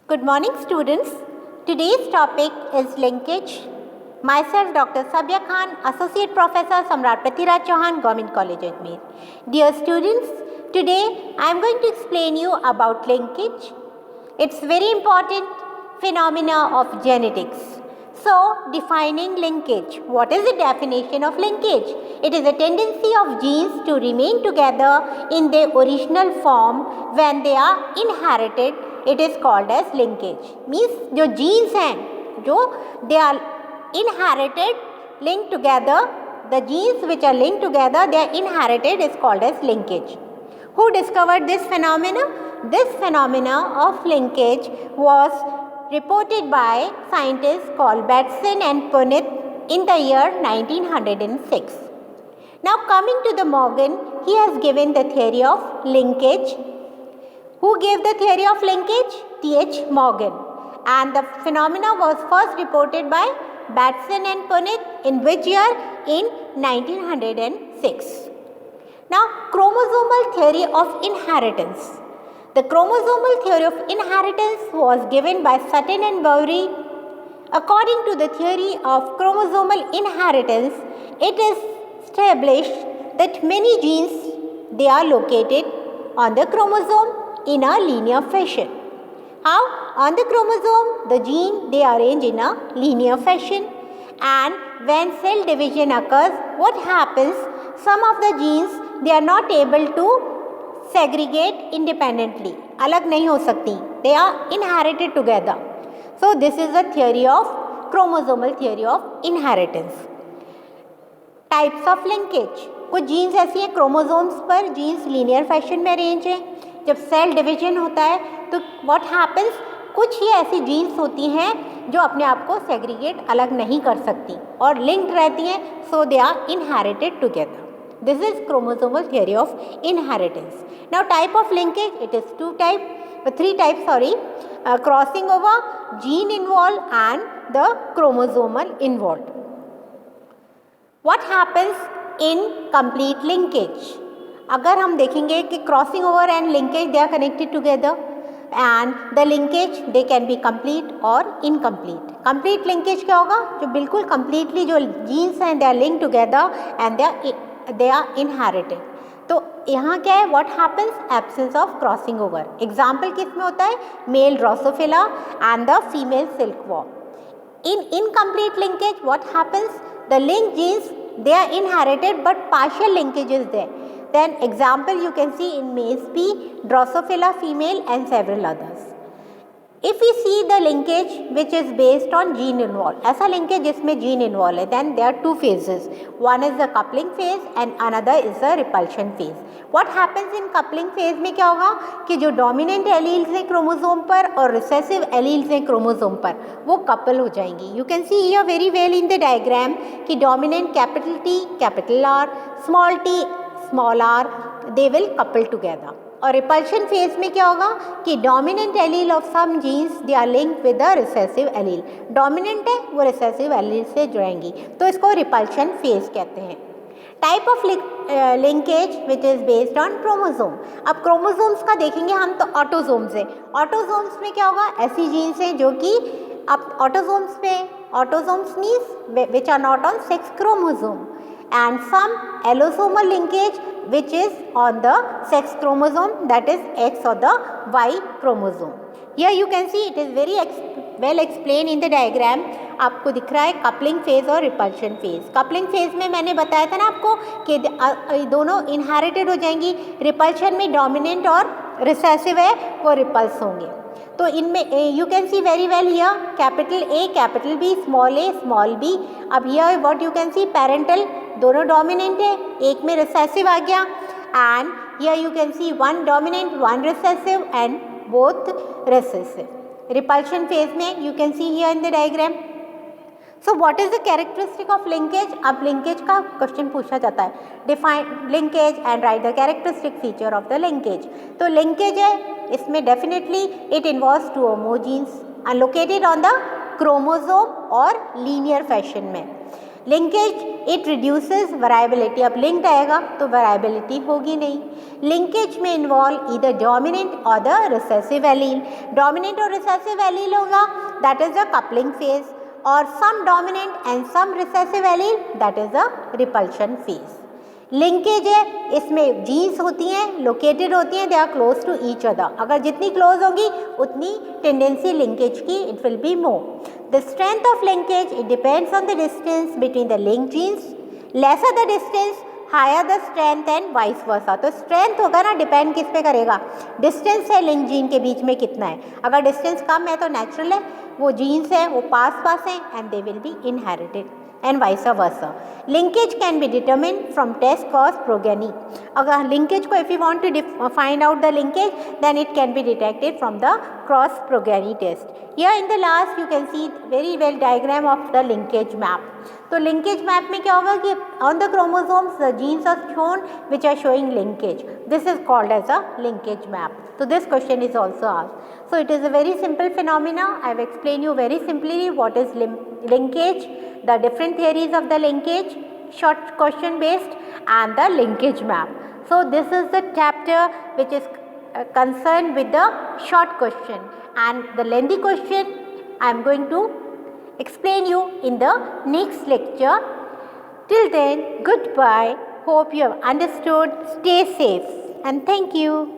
Good morning, students. Today's topic is linkage. Myself, Dr. Sabia Khan, Associate Professor, Samrat Prithviraj Chauhan, Government College, Ajmer. Dear students, today I am going to explain you about linkage. It's very important phenomena of genetics. So, defining linkage. What is the definition of linkage? It is a tendency of genes to remain together in their original form when they are inherited. It is called as linkage. Means जो genes हैं, जो they are inherited, linked together, the genes which are linked together, they are inherited is called as linkage. Who discovered this phenomena? This phenomena of linkage was reported by scientists called Batson and Punnett in the year 1906. Now coming to the Morgan, he has given the theory of linkage. Who gave the theory of linkage? T.H. Morgan. And the phenomena was first reported by Batson and Punnett in which year? In 1906. Now, chromosomal theory of inheritance. The chromosomal theory of inheritance was given by Sutton and Bowrey. According to the theory of chromosomal inheritance, it is established that many genes, they are located on the chromosome in a linear fashion. How? On the chromosome, the gene, they arrange in a linear fashion. And when cell division occurs, what happens? Some of the genes, they are not able to segregate independently. Alag nahi ho sakti. They are inherited together. So this is the theory of chromosomal theory of inheritance. Types of linkage. कुछ jeans ऐसी हैं chromosomes पर jeans linear fashion में arrange हैं. जब cell division होता है तो व्हाट हैपन्स, कुछ ही ऐसी जीन्स होती हैं जो अपने आप को सेग्रीगेट अलग नहीं कर सकती और लिंक्ड रहती हैं, so they are inherited together. This is chromosomal theory of inheritance. Now type of linkage, it is three types, crossing over, gene involved and the chromosomal involved. What happens in complete linkage? अगर हम देखेंगे कि crossing over and linkage they are connected together and the linkage they can be complete और incomplete. Complete linkage क्या होगा? जो बिल्कुल completely जो जीन्स हैं they are link together and they are inherited. तो यहाँ क्या है? What happens? Absence of crossing over. Example किस में होता है? Male drosophila and the female silkworm. In incomplete linkage, what happens? The linked genes, they are inherited but partial linkage is there. Then example you can see in maize P, Drosophila female and several others. If we see the linkage which is based on gene involved, ऐसा linkage जिसमें gene involved है, then there are two phases. One is the coupling phase and another is the repulsion phase. What happens in coupling phase में क्या होगा कि जो dominant alleles हैं chromosome पर और recessive alleles हैं क्रोमोसोम पर वो couple हो जाएंगी. You can see here very well in the diagram कि dominant capital T, capital R, small t, small r, they will couple together. और रिपल्शन फेज में क्या होगा कि dominant allele of some genes they are linked with the recessive allele. Dominant है वो recessive allele से जुड़ेंगी तो इसको रिपल्शन फेज कहते हैं. Type of linkage which is based on chromosome. अब क्रोमोसोम्स का देखेंगे हम तो ऑटोसोम्स है. ऑटोसोम्स में क्या होगा? ऐसी जीन्स हैं जो कि अब ऑटोसोम्स में, autosomes means which are not on sex chromosome and some allosomal linkage which is on the sex chromosome, that is X or the Y chromosome. Here you can see it is very well explained in the diagram. आपको दिख रहा है coupling phase और repulsion phase. Coupling phase में मैंने बताया था ना आपको कि दोनों इनहेरिटेड हो जाएंगी. रिपल्शन में डोमिनेंट और रिसेसिव है वो रिपल्स होंगे. तो इनमें you can see very well here capital A, capital B, small a, small b. अब here what you can see parental दोनों डोमिनेंट है, एक में रिसेसिव आ गया and here you can see one dominant one recessive and both recessive. Repulsion phase में you can see here in the diagram. So what is the characteristic of linkage? अब linkage का question पूछा जाता है. Define linkage and write the characteristic feature of the linkage. तो linkage है, इसमें definitely it involves two homogenes located on the chromosome और linear fashion में. लिंकेज इट रिड्यूसेस वराइबिलिटी, अब लिंक्ड आएगा तो वराइबिलिटी होगी नहीं। लिंकेज में इन्वॉल्व ईदर डोमिनेंट और द रिसेसिव एलील, डोमिनेंट और रिसेसिव एलील होगा, that is the coupling phase, और some dominant and some recessive allele, that is the repulsion phase. Linkage है, इसमें जीन्स होती हैं, लोकेटेड होती हैं, they are close to each other, अगर जितनी क्लोज होगी उतनी टेंडेंसी लिंकेज की it will be more. The strength of linkage it depends on the distance between the link genes, lesser the distance higher the strength and vice versa. तो strength होगा ना, depend किस पे करेगा, distance है link gene के बीच में कितना है, अगर डिस्टेंस कम है तो नेचुरल है, वो जीन्स है वो पास पास हैं and they will be inherited and vice versa. Linkage can be determined from test called progeny. अगर linkage को if you want to find out the linkage, then it can be detected from the cross progeny test. Here in the last you can see very well diagram of the linkage map. तो linkage map में क्या होगा कि on the chromosomes the genes are shown which are showing linkage. This is called as a linkage map. So this question is also asked. So it is a very simple phenomena. I have explained you very simply what is linkage, the different theories of the linkage, short question based, and the linkage map. So this is the chapter which is concerned with the short question, and the lengthy question I am going to explain you in the next lecture. Till then, goodbye. Hope you have understood. Stay safe and thank you.